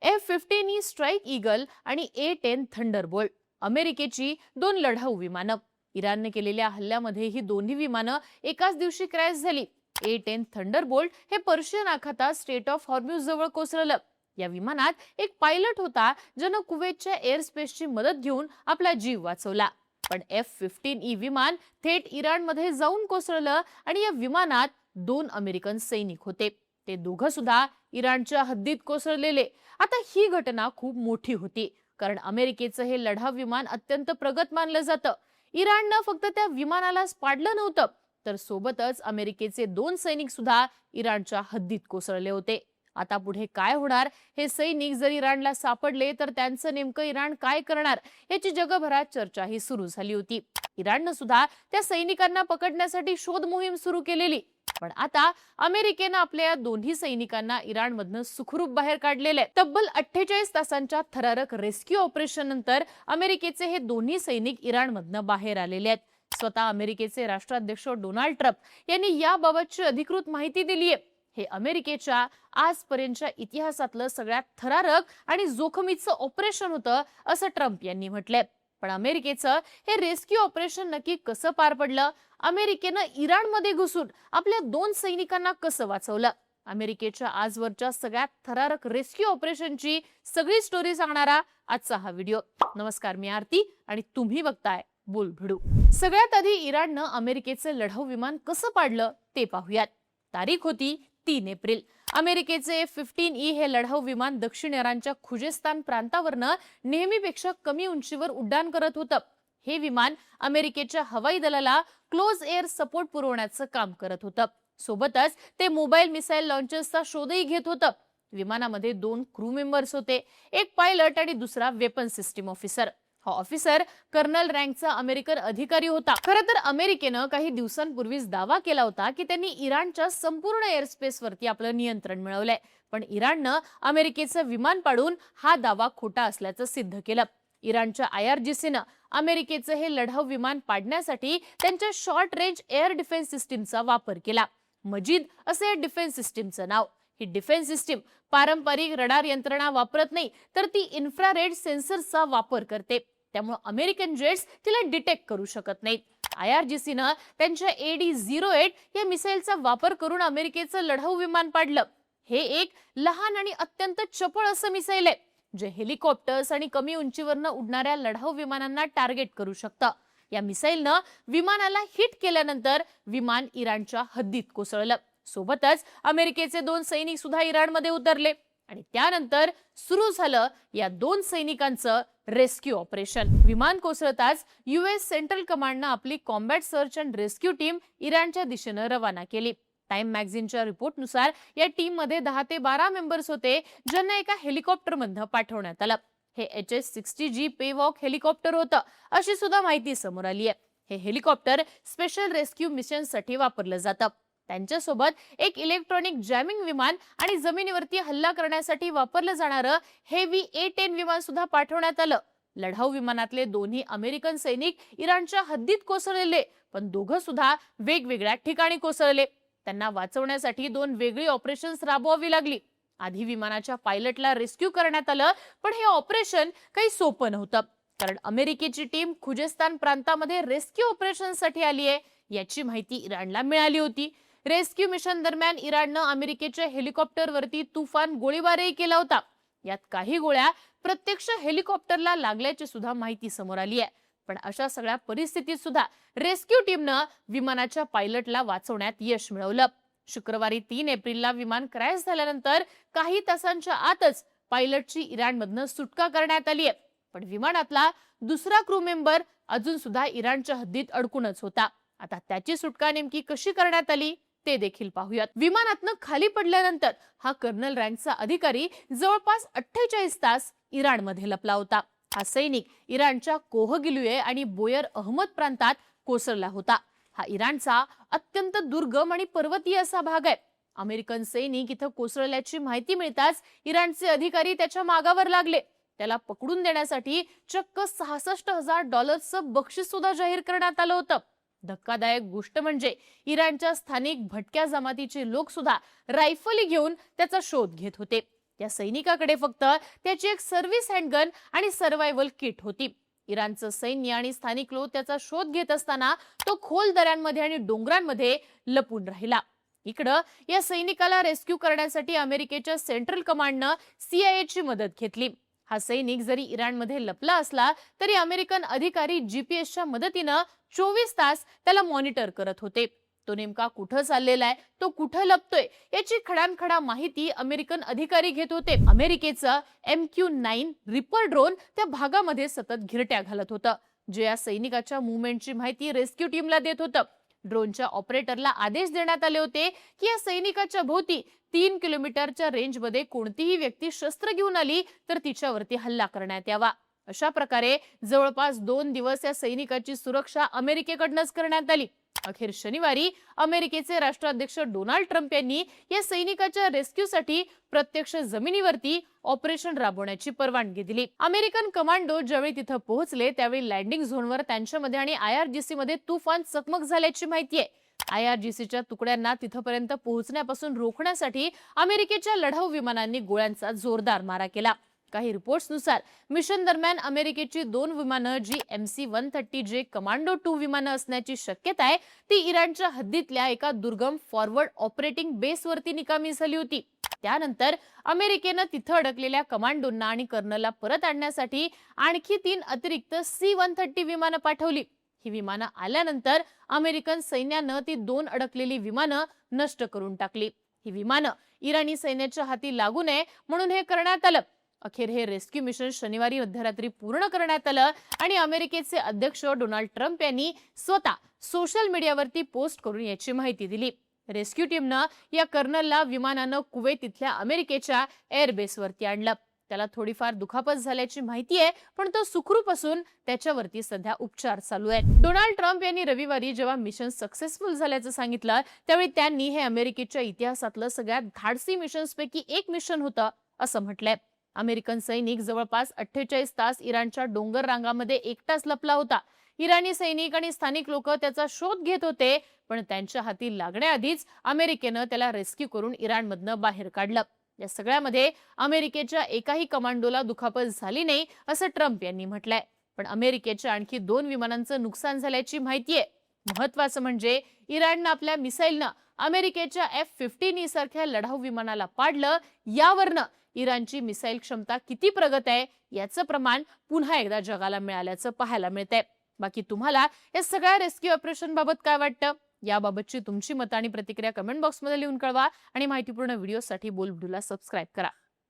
F-15E strike eagle आणि A-10 Thunderbolt अमेरिकेची दोन लढाऊ विमानं. इराणने केलेल्या हल्ल्यामध्ये ही दोन्ही विमानं एकाच दिवशी क्रॅश झाली. A-10 थंडरबोल्ट हे पर्शियन आखातात स्ट्रेट ऑफ हॉर्म्यूज जवळ कोसळलं. या विमानात एक पायलट होता ज्यानं कुवेतच्या एअर स्पेसची मदत घेऊन आपला जीव वाचवला. पण F-15E विमान थेट इराणमध्ये जाऊन कोसळलं आणि या विमानात 2 अमेरिकन सैनिक होते. ते दोघं सुद्धा इराणच्या हद्दीत कोसळलेले. आता ही घटना खूप मोठी होती कारण अमेरिकेचं हे लढाऊ विमान अत्यंत प्रगत मानलं जातं. इराणनं फक्त त्या विमानालाच पाडलं नव्हतं तर सोबतच अमेरिकेचे 2 सैनिक सुद्धा इराणच्या हद्दीत कोसळले होते. आता पुढे काय होणार? हे सैनिक जर इराणला सापडले तर त्यांचं नेमकं इराण काय करणार याची जगभरात चर्चाही सुरू झाली होती. इराणनं सुद्धा त्या सैनिकांना पकडण्यासाठी शोध मोहीम सुरू केलेली. पण आता अमेरिकेनं आपल्या दोन्ही सैनिकांना इराणमधनं सुखरूप बाहेर काढलेले. तब्बल 48 तासांच्या थरारक रेस्क्यू ऑपरेशन नंतर अमेरिकेचे हे दोन्ही सैनिक इराणमधनं बाहेर आलेले आहेत. स्वतः अमेरिकेचे राष्ट्राध्यक्ष डोनाल्ड ट्रम्प यांनी याबाबतची अधिकृत माहिती दिली आहे. हे अमेरिकेच्या आजपर्यंतच्या इतिहासातलं सगळ्यात थरारक आणि जोखमीचं ऑपरेशन होतं असं ट्रम्प यांनी म्हटलंय. पण अमेरिकेचं हे रेस्क्यू ऑपरेशन नक्की कसं पार पडलं? अमेरिकेनं इराणमध्ये घुसून आपल्या 2 सैनिकांना कसं वाचवलं? अमेरिकेच्या आजवरच्या सगळ्यात थरारक रेस्क्यू ऑपरेशनची सगळी स्टोरी सांगणारा आजचा हा व्हिडिओ. नमस्कार, मी आरती आणि तुम्ही बघताय बोलभिडू. सगळ्यात आधी इराणनं अमेरिकेचे लढाऊ विमान कसं पाडलं ते पाहूयात. तारीख होती 3 एप्रिल. अमेरिकेचे F-15E हे लढाऊ विमान दक्षिण इराणच्या खुजेस्तान प्रांतावरनं नेहमीपेक्षा कमी उंचीवर उड्डाण करत होतं. हे विमान अमेरिकेच्या हवाई दलाला क्लोज एअर सपोर्ट पुरवण्याचं काम करत होतं. सोबतच ते मोबाईल मिसाईल लॉन्चर्सचा शोधही घेत होतं. विमानामध्ये 2 क्रू मेंबर्स होते, एक पायलट आणि दुसरा वेपन सिस्टीम ऑफिसर. हा ऑफिसर कर्नल रँकचा अमेरिकन अधिकारी होता. खरं तर अमेरिकेनं काही दिवसांपूर्वीच दावा केला होता की त्यांनी इराणच्या संपूर्ण एअर स्पेसवरती आपलं नियंत्रण मिळवलंय. पण इराणनं अमेरिकेचं विमान पाडून हा दावा खोटा असल्याचं सिद्ध केलं. इराणच्या IRGCनं अमेरिकेचं हे लढाऊ विमान पाडण्यासाठी त्यांच्या शॉर्ट रेंज एअर डिफेन्स सिस्टीमचा वापर केला. मजीद असे डिफेन्स सिस्टीमचं नाव. ही डिफेन्स सिस्टीम पारंपरिक रडार यंत्रणा वापरत नाही तर ती इन्फ्रारेड सेन्सरचा वापर करते. त्यामुळे अमेरिकन जेट्स तिला डिटेक्ट करू शकत नाहीत. IRGCनं त्यांच्या AD-08 या मिसाईलचा वापर करून अमेरिकेचं लढाऊ विमान पाडलं. हे एक लहान आणि अत्यंत चपळ असं मिसाईल आहे जे हेलिकॉप्टर्स आणि कमी उंचीवरनं उडणाऱ्या लढाऊ विमानांना टार्गेट करू शकतं. या मिसाईलनं विमानाला हिट केल्यानंतर विमान इराणच्या हद्दीत कोसळलं. सोबतच अमेरिकेचे 2 सैनिक सुद्धा इराणमध्ये उतरले आणि त्यानंतर सुरू झालं या 2 सैनिकांचं रेस्क्यू ऑपरेशन. विमान कोसळताच US सेंट्रल कमांडनं आपली combat search and rescue team इराणच्या दिशेनं रवाना केली. टाइम मॅगझिनच्या रिपोर्टनुसार या टीम मध्ये 10 ते 12 मेंबर्स होते ज्यांना एका हेलिकॉप्टरमधनं पाठवण्यात आलं. हे HS-60G पेवॉक हेलिकॉप्टर होतं अशी सुद्धा माहिती समोर आली आहे. हे हेलिकॉप्टर स्पेशल रेस्क्यू मिशनसाठी वापरलं जातं. त्यांच्यासोबत एक इलेक्ट्रॉनिक जॅमिंग विमान आणि जमिनीवरती हल्ला करण्यासाठी वापरलं जाणारं हेवी A-10 विमान सुद्धा पाठवण्यात आलं. लढाऊ विमानातले दोन्ही अमेरिकन सैनिक इराणच्या हद्दीत कोसळलेले, पण दोघं सुद्धा वेगवेगळ्या ठिकाणी कोसळले. त्यांना वाचवण्यासाठी 2 वेगळी ऑपरेशन्स राबवावी लागली. आधी विमानाच्या पायलटला रेस्क्यू करण्यात आलं, पण हे ऑपरेशन काही सोपं नव्हतं कारण अमेरिकेची टीम खुजेस्तान प्रांतामध्ये रेस्क्यू ऑपरेशनसाठी आली आहे याची माहिती इराणला मिळाली होती. रेस्क्यू मिशन दरम्यान इराणनं अमेरिकेच्या हेलिकॉप्टरवरती तुफान गोळीबारही केला होता. यात काही गोळ्या प्रत्यक्ष हेलिकॉप्टरला लागल्याची सुद्धा माहिती समोर आली आहे. पण अशा सगळ्या परिस्थितीत सुद्धा रेस्क्यू टीमनं विमानाच्या पायलटला वाचवण्यात यश मिळवलं. शुक्रवारी 3 एप्रिलला विमान क्रॅश झाल्यानंतर काही तासांच्या आतच पायलटची इराणमधनं सुटका करण्यात आली आहे. पण विमानातला दुसरा क्रू मेंबर अजून सुद्धा इराणच्या हद्दीत अडकूनच होता. आता त्याची सुटका नेमकी कशी करण्यात आली ते देखील पाहूयात. विमानातनं खाली पडल्यानंतर हा कर्नल रँकचा अधिकारी जवळपास 48 तास इराणमध्ये लपला होता. हा सैनिक इराणच्या कोहगिलुये आणि बोयर अहमद प्रांतात कोसळला होता. हा इराणचा अत्यंत दुर्गम आणि पर्वतीय असा भाग आहे. अमेरिकन सैनिक इथं कोसळल्याची माहिती मिळताच इराणचे अधिकारी त्याच्या मागावर लागले. त्याला पकडून देण्यासाठी चक्क $66,000 बक्षीस सुद्धा जाहीर करण्यात आलं होतं. धक्कादायक गोष्ट म्हणजे इराणच्या स्थानिक भटक्या जमातीचे लोक सुद्धा रायफली घेऊन त्याचा शोध घेत होते. त्या सैनिकाकडे फक्त त्याची एक सर्व्हिस हँडगन आणि सर्व्हायव्हल किट होती. इराणचं सैन्य आणि स्थानिक लोक त्याचा शोध घेत असताना तो खोल दऱ्यांमध्ये आणि डोंगरांमध्ये लपून राहिला. इकडं या सैनिकाला रेस्क्यू करण्यासाठी अमेरिकेच्या सेंट्रल कमांडनं CIA ची मदत घेतली. हा सैनिक जरी इराणमध्ये लपला असला तरी अमेरिकन अधिकारी GPS च्या मदतीनं 24 तास त्याला मॉनिटर करत होते. तो नेमका कुठं चाललेला आहे, तो कुठं लपतोय याची खडानखडा माहिती अमेरिकन अधिकारी घेत होते. अमेरिकेचं MQ-9 रिपर ड्रोन त्या भागामध्ये सतत घिरट्या घालत होतं, जे या सैनिकाच्या मुवमेंटची माहिती रेस्क्यू टीमला देत होतं. ड्रोनच्या ऑपरेटरला आदेश देण्यात आले होते की या सैनिकाच्या भोवती 3 किलोमीटरच्या रेंजमध्ये कोणतीही व्यक्ती शस्त्र घेऊन आली तर तिच्यावरती हल्ला करण्यात यावा. अशा प्रकारे जवळपास 2 दिवस या सैनिकाची सुरक्षा अमेरिकेकडूनच करण्यात आली. अखेर शनिवारी अमेरिकेचे राष्ट्राध्यक्ष डोनाल्ड ट्रम्प यांनी या सैनिकाच्या रेस्क्यूसाठी प्रत्यक्ष जमिनीवरती ऑपरेशन राबवण्याची परवानगी दिली. अमेरिकन कमांडो ज्यावेळी तिथं पोहोचले त्यावेळी लँडिंग झोनवर त्यांच्यामध्ये आणि IRGC मध्ये तुफान चकमक झाल्याची माहिती आहे. IRGCच्या तुकड्यांना तिथपर्यंत पोहोचण्यापासून रोखण्यासाठी अमेरिकेच्या लढाऊ विमानांनी गोळ्यांचा जोरदार मारा केला. काही रिपोर्ट्सनुसार मिशन दरम्यान अमेरिकेची 2 विमानं जी MC-130J कमांडो 2 विमानं असण्याची शक्यता आहे ती इराणच्या हद्दीतल्या एका दुर्गम फॉरवर्ड ऑपरेटिंग बेसवरती निकामी झाली होती. त्यानंतर अमेरिकेनं तिथं अडकलेल्या कमांडोंना आणि कर्नलला परत आणण्यासाठी आणखी 3 अतिरिक्त C-130 विमानं पाठवली. ही विमानं आल्यानंतर अमेरिकन सैन्यानं ती 2 अडकलेली विमानं नष्ट करून टाकली. ही विमानं इराणी सैन्याच्या हाती लागू नये म्हणून हे करण्यात आलं. अखेर हे रेस्क्यू मिशन शनिवारी मध्यरात्री पूर्ण करण्यात आलं आणि अमेरिकेचे अध्यक्ष डोनाल्ड ट्रम्प यांनी स्वतः सोशल मीडियावरती पोस्ट करून याची माहिती दिली. रेस्क्यू टीमनं या कर्नलला विमानानं कुवेत इथल्या अमेरिकेच्या एअरबेसवरती आणलं. त्याला थोडीफार दुखापत झाल्याची माहिती आहे, पण तो सुखरूप असून त्याच्यावरती सध्या उपचार चालू आहेत. डोनाल्ड ट्रम्प यांनी रविवारी जेव्हा मिशन सक्सेसफुल झाल्याचं सांगितलं त्यावेळी त्यांनी हे अमेरिकेच्या इतिहासातलं सगळ्यात धाडसी मिशन्सपैकी एक मिशन होतं असं म्हटलंय. अमेरिकन सैनिक जवळपास 48 तास इराणच्या डोंगर रांगामध्ये एकटाच लपला होता. इराणी सैनिक आणि स्थानिक लोक त्याचा शोध घेत होते, पण त्यांच्या हाती लागण्याआधीच अमेरिकेनं त्याला रेस्क्यू करून इराणमधनं बाहेर काढलं. या सगळ्यामध्ये अमेरिकेच्या एकाही कमांडोला दुखापत झाली नाही असं ट्रम्प यांनी म्हटलंय. पण अमेरिकेच्या आणखी 2 विमानांचं नुकसान झाल्याची माहिती आहे. महत्वाचं म्हणजे इराणनं आपल्या मिसाईलनं अमेरिकेच्या F-15E सारख्या लढाऊ विमानाला पाडलं. यावरनं इराणची मिसाईल क्षमता किती प्रगत आहे याचं प्रमाण पुन्हा एकदा जगाला मिळाल्याचं पाहायला मिळतंय. बाकी तुम्हाला या सगळ्या रेस्क्यू ऑपरेशन बाबत काय वाटतं? याबाबतची तुमची मतं आणि प्रतिक्रिया कमेंट बॉक्समध्ये लिहून कळवा आणि माहितीपूर्ण व्हिडिओसाठी बोल व्हिडिओला सबस्क्राईब करा.